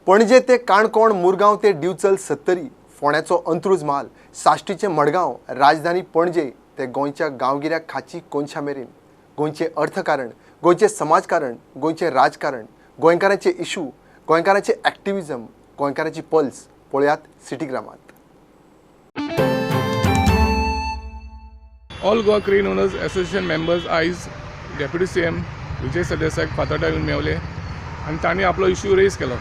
पणजे ते काणकोण, मुरगांव ते डिवचल 70, फोंड्याचो अंत्रुज म्हाल, साश्टीचे मडगांव, राजधानी पणजे ते गोंयच्या गांवगिऱ्या खाची कोनशा मेरेन गोंयचे अर्थकारण, गोंयचे समाजकारण, गोंयचे राजकारण, गोंयकारांचे इशू, गोंयकारांचे एक्टिविजम, गोंयकारांची पल्स पळयात सिटीग्रामांत. All Goa crane owners association members आयज डेप्युटी सीएम विजय सरदेसायाक फातोर्डा येवन मेवले आनी तांणी आपलो इश्यू रेज केलो.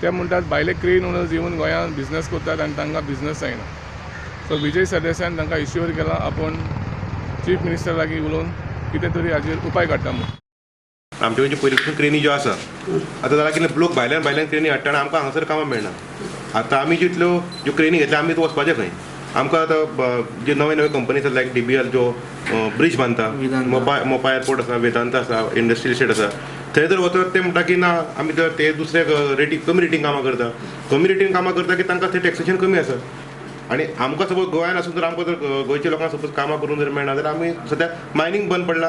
ते म्हणटात भायले क्रेन ओनर्स येवन गोंयांत बिझनेस करतात आनी तांकां बिझनेस जायना. सो विजय सरदेसायान तांकां इश्यूवर केला आपूण चीफ मिनिस्टर लागीं उलोवन कितें तरी हाजेर उपाय काडटा म्हणून. आमचे म्हणजे पयलींच्यान क्रेनी ज्यो आसा आतां जाल्यार कितले लोक भायल्यान क्रेनी हाडटा आनी आमकां हांगासर कामां मेळना. आतां आमी जितल्यो ज्यो क्रेनी घेतल्या आमी वचपाचें खंय. आमकां आतां जे नवे कंपनीज आसा लायक DBL जो ब्रिज बांदता, मोपा एअरपोर्ट आसा, वेदांत आसा, इंडस्ट्रियल इस्टेट आसा, थंय जर वचत ते म्हणटा की ना आमी जर ते दुसऱ्या कमी रेटीन कामां करता. कमी रेटीन कामां करता की तांकां थंय टॅक्सेशन कमी आसा. आनी आमकां सपोज गोंयांत आसून जर आमकां जर गोंयच्या लोकांक सपोज कामां करून जर मेळना जाल्यार आमी सद्या मायनींग बंद पडला,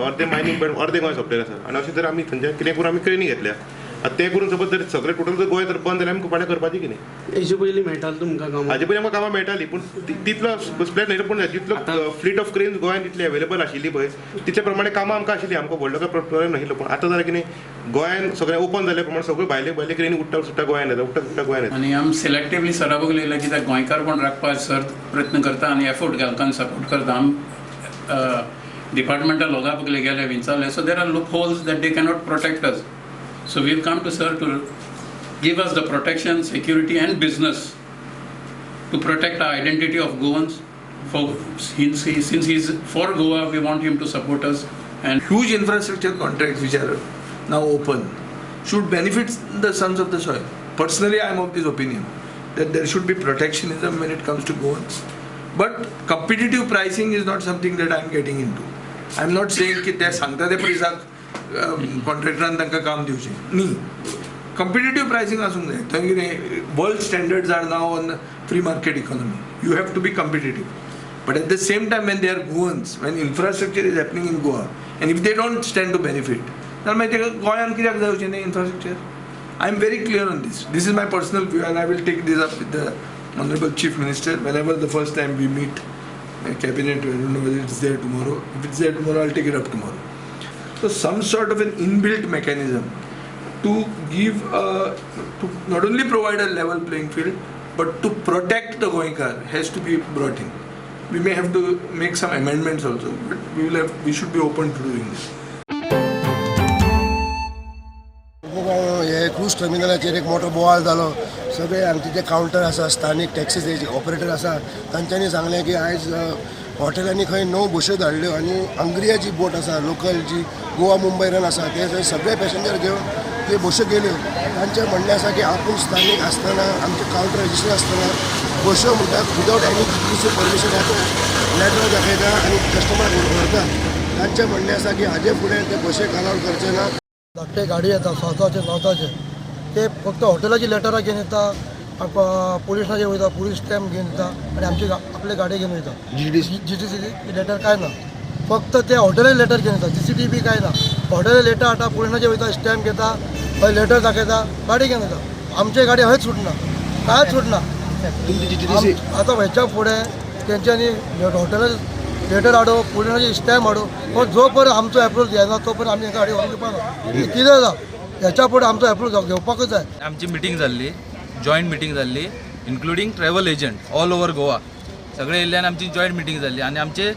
अर्दे मायनींग बंद, अर्दे गोंय सोंपलेलें आसा. आनी अशें जर आमी थंयचे कितें करून आमी क्रेनी घेतल्या. आतां तें करून सपोज जर सगळें टोटल जर गोंय जर बंद जाल्यार आमकां फाल्यां करपाची कितें. हेजे पयलीं मेळटालें तुमकां कामां? हाजे पयलीं आमकां कामां मेळटालीं पूण तितलो स्प्लेट न्हय. पूण जितलो फ्लीट ऑफ क्रेन्स गोंयांत जितली अवेलेबल आशिल्ली पळय तितले प्रमाणे कामां आमकां आशिल्लीं. आमकां व्हडलो काय प्रॉब्लेम नाशिल्लो. पूण आतां जाल्यार कितें गोंयांत सगळें ओपन जाले प्रमाणे सगळ्यो भायले क्रेनी उठ्ठा सुट्टा गोंयांत येता, उठ्ठा सुट्टा गोंयांत येता. आनी आमी सिलेक्टिवली सराक येयला कित्याक गोंयकार कोण राखपाक सर प्रयत्न करता आनी एफोर्ट घालता सपोर्ट करता. आमी डिपार्टमेंटल लोगा पयले गेले विचारले. So there are loop holes that they cannot protect us. So we've come to sir to give us the protection, security and business to protect our identity of Goans. Since he's for Goa, we want him to support us. And huge infrastructure contracts which are now open should benefit the sons of the soil. Personally, I am of this opinion that there should be protectionism when it comes to Goans. But competitive pricing is not something that I am getting into. I am not saying कि ते सांगता ते प्रिसाक कॉन्ट्रॅक्टरान तांकां काम दिवचें न्ही. कंपिटेटीव pricing आसूंक जाय. थंय कितें world standards are now on free market economy. You have to be competitive. But at the same time when they are Goans, when infrastructure is happening in Goa and if they don't stand to benefit जाल्यार मागीर तेका गोंयांत कित्याक जावचें न्ही infrastructure. I am very clear on this. This is my personal view and I will take this up with the honourable chief minister Wien ever the first time we meet cabinet. I don't know whether it's there tomorrow. If it's there tomorrow, I'll take it up tomorrow. So some sort of an inbuilt mechanism to give to not only provide a level playing field but to protect the Goinkar has to be brought in. We may have to make some amendments also, but we should be open to doing this. हे cruise टर्मिनलाचेर एक मोठो बोवाळ जालो. सगळे हांगचे जे counter आसा, स्थानीक टॅक्सीचे operator आसा, तांच्यांनी सांगलें की आयज हॉटेलांनी खंय 9 बश्यो धाडल्यो आनी हंग्रिया जी बोट आसा लोकल जी गोवा मुंबय रन आसा ते थंय सगळे पॅसेंजर घेवन ते बश्यो गेल्यो. तांचें म्हणणें आसा की आपूण स्थानीक आसतना आमचे कावंटर रजिस्टर आसतना बश्यो म्हणटात विदावट एनी परमिशन लॅटर दाखयता आनी कस्टमराक व्हरता. तांचें म्हणणें आसा की हाजे फुडें ते बशेक अलाउड करचे ना. धाकटे गाडी येता सावथाचे ते फक्त हॉटेलाची लेटरां घेवन येता, पोलिसांचेर वयता, पुलीस स्टॅम्प घेवन येता आनी आमची आपले गाडी घेवन वयता. GTC लेटर काय ना, फक्त ते हॉटेलाचे लेटर घेवन येता. GCT बी काय ना. हॉटेलाचे लेटर हाडटा, पुलिसांचेर वयता, स्टॅम्प घेता, हय लेटर दाखयता, गाडी घेवन येता. आमची गाडी हयच सुटना, कांयच सुटना. आतां हेच्या फुडें तेंच्यांनी हॉटेलाचे लेटर हाडो, पुलिसांचे स्टॅम्प हाडो, पण जो पर्यंत आमचो एप्रूव्हल घेयना तो पर्यंत आमी गाडी व्हरून दिवपाना. कितें जाता हेच्या फुडें आमचो एप्रूव्हल घेवपाकूच जाय. आमची मिटींग जाल्ली, जॉयंट मिटींग जाल्ली, including travel agent all over Goa सगळे येयल्ल्यान आमची जॉयंट मिटींग जाल्ली. आनी आमचे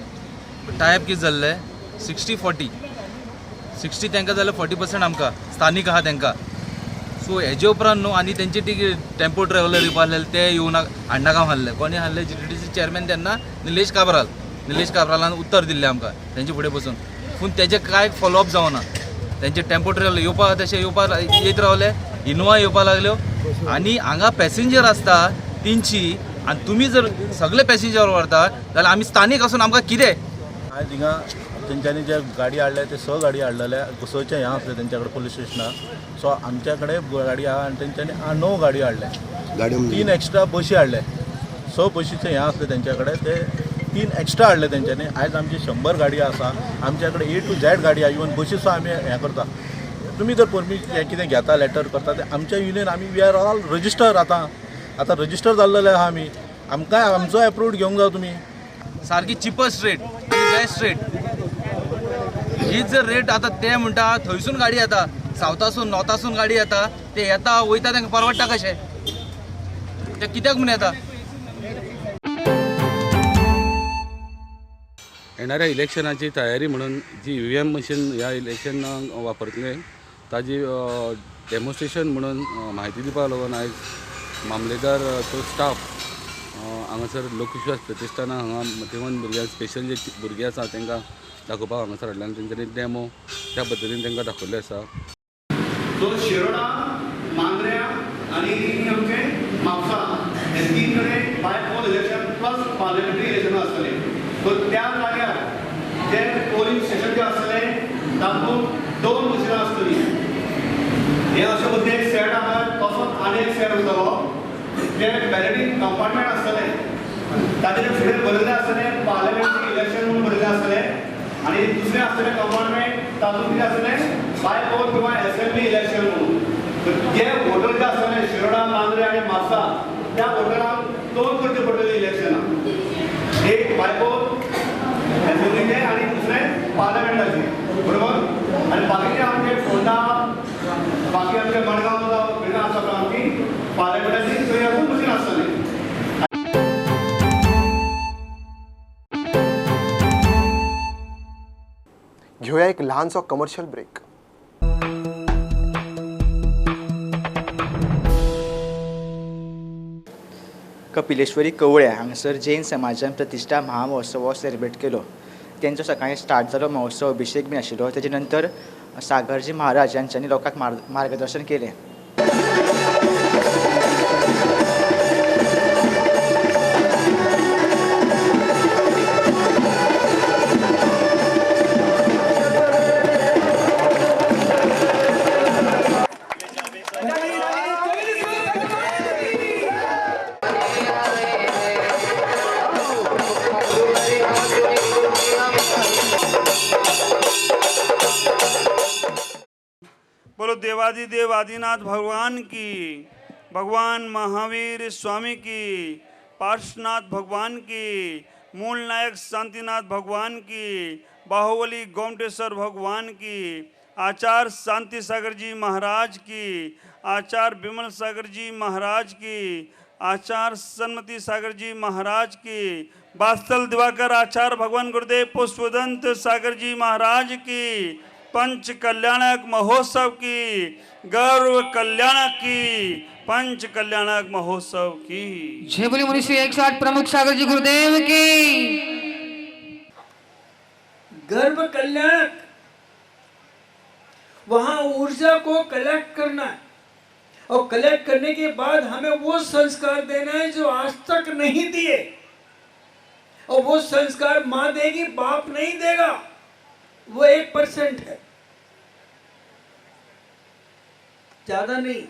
टायप कितें जाल्ले 60-40 60 तांकां जाल्यार 40% आमकां स्थानीक आहा तांकां. सो हेजे उपरांत न्हू आनी तेंचे ती टेम्पो ट्रॅव्हलर येवपा आसलेले ते येवन हाडनाका आहले. कोणी आहले GTC चेअरमॅन तेन्ना निलेश काब्रालान उत्तर दिल्लें आमकां तेंचे फुडें बसून. पूण तेजे कांय फॉलोअप जावना. तेंचे टेम्पो ट्रॅव्हलर येवपा तशें येवपा येत रावले, इनोवा येवपा लागल्यो आनी हांगा पॅसेंजर आसता 300 आनी तुमी जर सगळे पॅसेंजर व्हरता जाल्यार आमी स्थानीक आसून आमकां कितें. आज हिंगा तेंच्यांनी जे गाडी हाडल्या ते 6 गाडी हाडलेले. घुसोवचें हें आसलें तेंच्या कडेन पुलीस स्टेशनार. सो आमच्या कडेन गाडी आहा आनी तेंच्यांनी 9 गाडी हाडल्या. 3 एक्स्ट्रा बशी हाडले. 6 बशीचें हें आसलें तेंच्या कडेन ते 3 एक्स्ट्रा हाडले तेंच्यांनी. आयज आमची 100 गाडी आसा. आमच्या कडेन A to Z गाडी आहा. इवन बशी सुद्दां आमी हें करता. तुमी जर परमिशन कितें घेता लेटर करता ते आमच्या युनियन आमी वी आर ऑल रजिस्टर आतां रजिस्टर जाल्लेले आहा आमी आमकां आमचो एप्रूव्ड घेवंक जाय तुमी सारकी चिपस्ट रेट आणि बेस्ट रेट हीच जर रेट आता ते म्हणटा थंयसून गाडी येता सावथासून नॉर्थासून गाडी येता ते येता वयता तांकां परवडटा कशें ते कित्याक म्हूण येता येणाऱ्या इलेक्शनाची तयारी म्हणून जी EVM मशीन ह्या इलेक्शनाक वापरतले ताजी डेमॉन्स्ट्रेशन म्हणून म्हायती दिवपाक लागून आयज मामलेदार तो स्टाफ हांगासर लोकविश्वास प्रतिश्ठाना हांगा मतिमंद भुरग्यांक स्पेशल जे भुरगे आसा तांकां दाखोवपाक हांगासर हाडल्यान तेंच्यांनी डेमो त्या पद्दतीन तांकां दाखयल्ले आसा. सो शिरोडा मांद्र्या आणि आमचे म्हापसा हे तीन कडेन by poll election plus parliamentary election आसतले. सो त्या जाग्यार जे पोलिंग स्टेशन जे आसतले तातूंत 2 मशिनां आसतलीं. हे अशे पद्दतीन एक सेट आहा तसोच आनी एक सेट उरतलो जे बॅलेटींग कंपार्टमेंट आसतले ताजेर फुडें बरयल्लें आसतलें पार्लियामेंटरी इलेक्शन म्हणून बरयल्लें आसतलें आणि दुसरें आसतलें कंपार्टमेंट तातूंत कितें आसतलें बाय पोल किंवा असेंब्ली इलेक्शन म्हणून जे वोटर जे आसतले शिरोडा मांद्रे आणि म्हापसा त्या वोटरांक 2 करचे पडटले इलेक्शनां एक बाय पोल असेंब्लीचे आणि दुसरें पार्लियामेंटाचे बरोबर आणि बाकीचे आमचे फोंडा बाकी आमचे मडगांव जावं बिना आसा आमची पार्लियामेंटाची थंय अजून मशीन आसतली. घेऊया एक लहानसो कमर्शियल ब्रेक. कपिलेश्वरी कवळे हांगासर जैन समाजान प्रतिश्ठा महामहोत्सव सेलिब्रेट केलो. तेंचो सकाळी स्टार्ट जालो महोत्सव अभिषेक बी आशिल्लो. तेजे नंतर सागरजी महाराज यांच्यांनी लोकांक मार्गदर्शन केलें. बोलो देवादिदेव आदिनाथ भगवान की, भगवान महावीर स्वामी की, पार्श्वनाथ भगवान की, मूल नायक शांतिनाथ भगवान की, बाहुबली गोमटेश्वर भगवान की, आचार्य शांति सागर जी महाराज की, आचार्य विमल सागर जी महाराज की, आचार्य सन्मति सागर जी महाराज की, बास्तल दिवाकर आचार्य भगवान गुरुदेव पुष्पदंत सागर जी महाराज की, पंच कल्याणक महोत्सव की, गौरव कल्याणक की, पंच कल्याणक महोत्सव की जय बोले मनुष्य 108 प्रमुख सागर जी गुरुदेव की. गर्भ कल्याणक वहां ऊर्जा को कलेक्ट करना है और कलेक्ट करने के बाद हमें वो संस्कार देना है जो आज तक नहीं दिए. और वो संस्कार मां देगी, बाप नहीं देगा. वो 1% है, ज्यादा नहीं.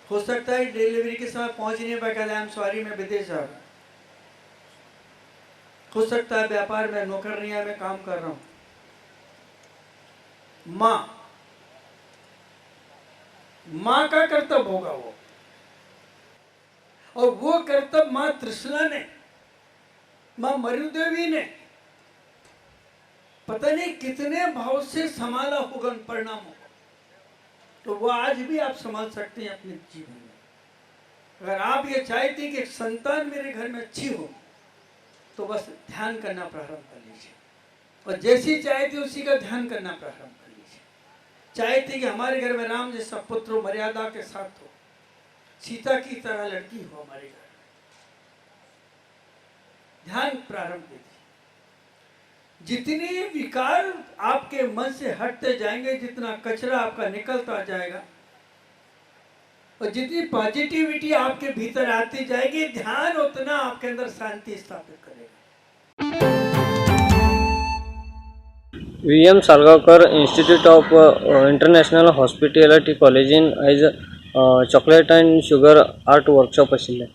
हो सकता है डिलीवरी के समय पहुंच नहीं पाएगा. आई एम सॉरी, मैं विदेश जा रहा हूं. हो सकता है व्यापार में नौकर नहीं है, मैं काम कर रहा हूं. मां का कर्तव्य होगा वो, और वो कर्तव्य मां त्रिशला ने, मां मरुदेवी ने पता नहीं कितने भाव से संभाला होगा उन परिणामों को. तो वो आज भी आप संभाल सकते हैं अपने जीवन में. अगर आप ये चाहते हैं कि एक संतान मेरे घर में अच्छी हो तो बस ध्यान करना प्रारंभ कर लीजिए. और जैसी चाहते उसी का ध्यान करना प्रारंभ कर लीजिए. चाहते कि हमारे घर में राम जैसा पुत्र मर्यादा के साथ हो, सीता की तरह लड़की हो हमारे घर में. ध्यान प्रारंभ कीजिए. जितने विकार आपके मन से हटते जाएंगे, जितना कचरा आपका निकलता जाएगा, और जितनी पॉजिटिविटी आपके भीतर आती जाएगी, ध्यान उतना आपके अंदर शांति स्थापित करेगा. VM Salgaocar institute of international hospitality कॉलेजीन आयज chocolate end sugar art workshop आशिल्लें.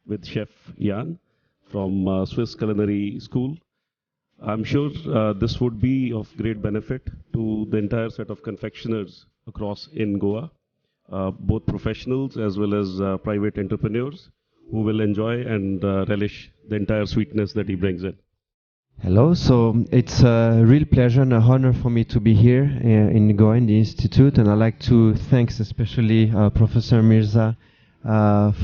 with Chef Jan from Swiss Culinary School. I'm sure this would be of great benefit to the entire set of confectioners across in Goa, both professionals as well as private entrepreneurs who will enjoy and relish the entire sweetness that he brings in. Hello, so it's a real pleasure and an honor for me to be here in Goa in the Institute, and I'd like to thank especially Professor Mirza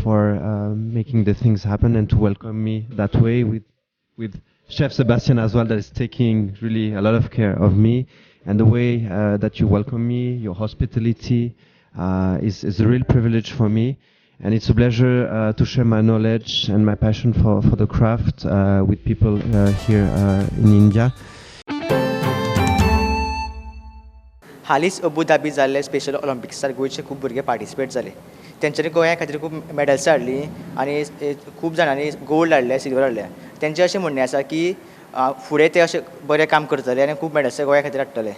for making the things happen and to welcome me that way with Chef Sebastian as well, that is taking really a lot of care of me, and the way that you welcome me, your hospitality is a real privilege for me. And it's a pleasure to share my knowledge and my passion for the craft with people here in India. हालींच Abu Dhabi जाल्ले special ऑलिम्पिक्सार गोंयचे खूब भुरगे participate जाले. तेंच्यांनी गोंया खातीर खूब मेडल्स हाडली आनी खूब जाणांनी गोल्ड हाडले, सिल्वर हाडले. तेंचें अशें म्हणणें आसा की फुडें ते अशें बरें काम करतले आनी खूब मेडल्स गोंया खातीर हाडटले.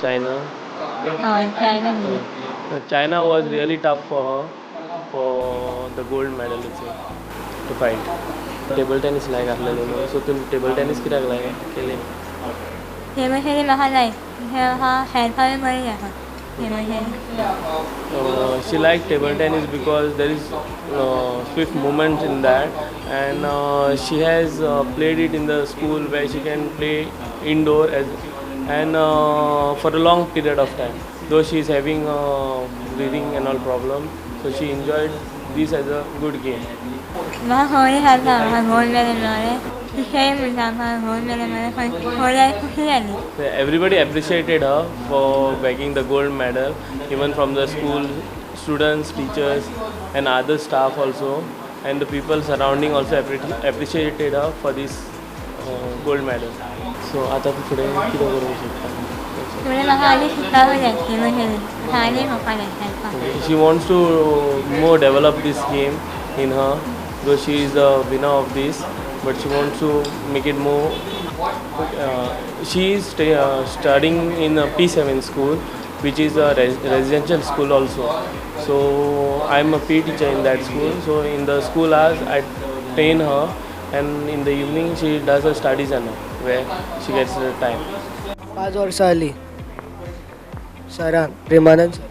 China. China was really tough for her for the gold medal to fight. Table tennis like ahleलो so तुम table tennis कित्याक like केले? हे मागीर म्हाका लायक हा हेल्थ हांवें बरें जाता. She liked table tennis because there is swift movement in that, and she has played it in the school where she can play indoor and for a long period of time. Though she is having breathing and all problem, so she enjoyed this as a good game. म्हाका होळी खाता म्हाका gold medal मेळ्ळें. खेळ म्हणटा म्हाका gold medal मेळ्ळें. होळ्याक खुशी जाली. Everybody appreciated her for bagging the gold medal, even from the school students, teachers, and other staff also, and the people surrounding also appreciated her for this gold medal. So आता फुडें कितें करूंक शकता? फुडें म्हाका आनी शिकपाक जाय टेबल टेनीस. म्हाका आनी म्हाका जाय खेळपाक. She wants to more develop this game in her, though she is the winner of this, but she wants to make it more. She is studying in a P7 school, which is a residential school also. So I'm a PE teacher in that school. So in the school hours I train her, and in the evening she does her studies and where she gets the time. 5 वर्सां जालीं सरान Premanand sir.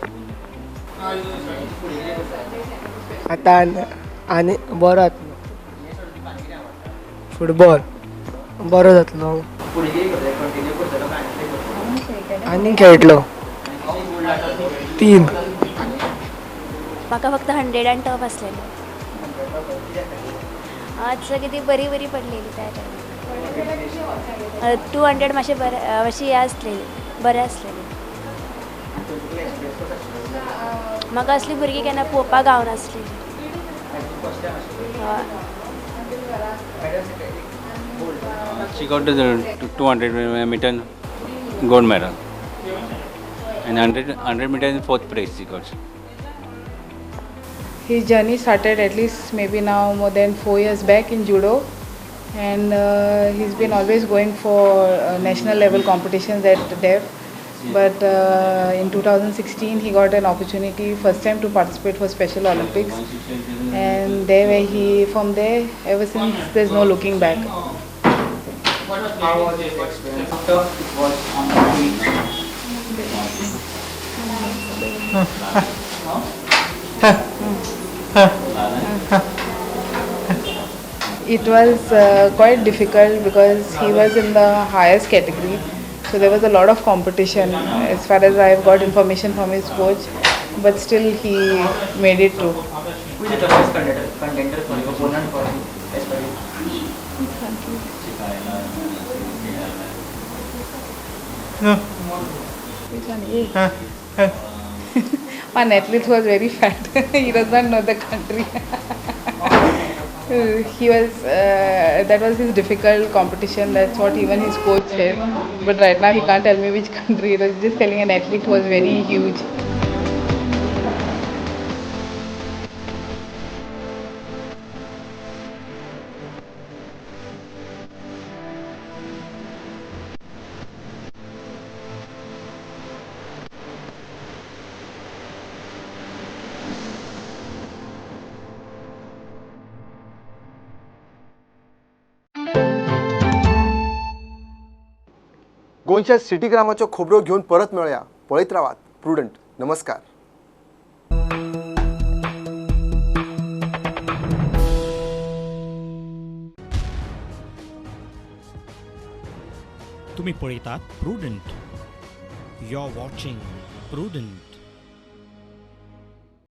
आतां आनी बरो जातलो football बरो जातलो आनी खेळटलो 3. म्हाका फक्त 100 and टफ आसलेले. आज कितें बरी पडलेली त्या टायमार. 200 मातशें बरें मातशी हें आसलेली बरें आसलेलें. म्हाका असली भुरगीं केन्ना पळोवपाक गावनासलेली. She got the 200 meter gold medal and 100 meter in 4th place she got. His journey started at least maybe now more than 4 years back in judo, and he's been always going for national level competitions at DEF. But in 2016 he got an opportunity first time to participate for Special Olympics, and from there ever since there's no looking back. How was your experience after it was on the beach? It was quite difficult because he was in the highest category, so there was a lot of competition as far as I've got information from his coach, but still he made it through. Who is the toughest contender for your opponent for you? As per you? Which one? One athlete was very fat. He does not know the country. He was that was his difficult competition. That's what even his coach said. But right now he can't tell me which country. He was just telling an athlete who was very huge. गोंयच्या सिटीग्रामाच्यो खबरो घेवन परत मेळया. पळयत रावात prudent. नमस्कार. तुम्ही पळयतात Prudent. You are watching prudent.